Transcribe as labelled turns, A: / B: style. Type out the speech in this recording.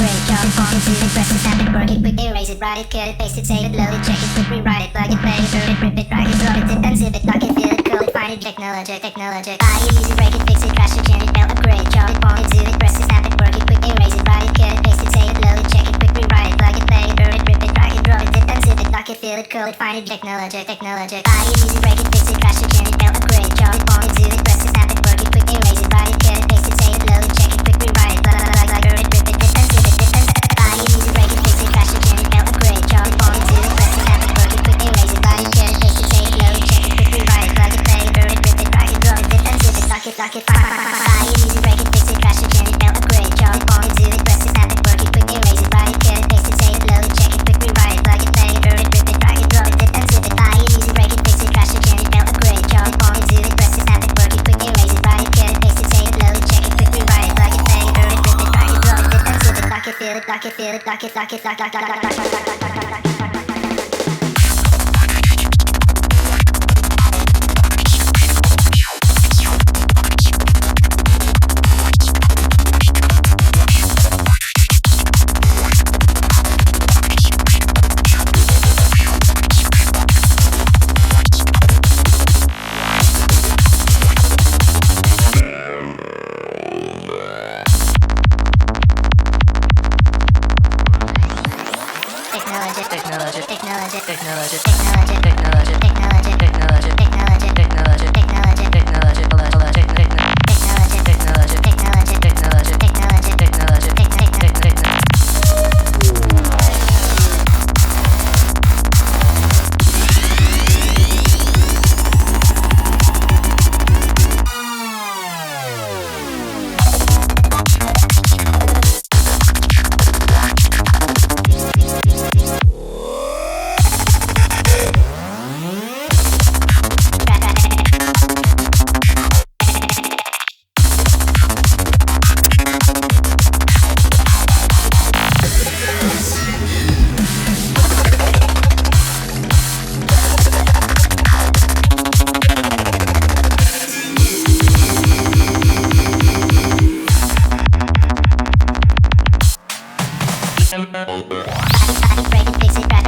A: upgrade, job it, point it, zoom it, press it, snap it, work it, quick erase it, write it, cut it, paste it, save it, load it, check it, quick rewrite it, plug it, play it, burn it, rip it, drag it, drop it, zip and zip it, lock it, fill it, code it, find it, Teknologik, buy it, use it, break it, fix it, crash it, change it, belt, upgrade, job it, point it, zoom it, press it, snap it, work it, quick erase it, write it, cut it, paste it, save it, load it, check it, quick rewrite it, plug it, play it, burn it, rip it, drag it, drop it, zip and zip it, lock it, fill it, code it, find it, Teknologik, buy it, use it, break it, fix it, crash it, change it, belt, upgrade, job it, point it, zoom it, press it, snap it, work it, quick erase it, write it, cut it, paste it, save it, load it, check it, quick rewrite it, plug it, burn it, rip it, zip and zip it, buy it, use it, break it, fix it, crash it, change it, belt, upgrade, job it, point it, zoom it, press it, snap it, work it, quick erase it, write it, cut it, paste it, save it, load it, check it, quick rewrite it, plug it, play it, burn it, rip it, drag it, drop it, zip and zip it, lock it, buy it, use it, break it, fix it, crash it, change it, belt, upgrade, job it, point it, zoom it, press it, snap it, work it, quick erase it, write it, cut it, paste it, save it, load it, check it, quick rewrite it, plug it, play it, burn it, rip it, drag it, drop it, zip and zip it, buy it, use it, break it, fix it, crash it, change it, belt, upgrade, job it, point it, zoom it, press it, snap it, work it, quick erase it, write it, cut it, paste it, save it, load it, check it, quick rewrite it, plug it, play it, burn it, rip it, drag it, drop it, zip and zip it, lock it, feel it, lock it, feel it, lock it, lock it, lock it, lock it, lock it, lock it, lock it, lock it. Break it, fix it, crash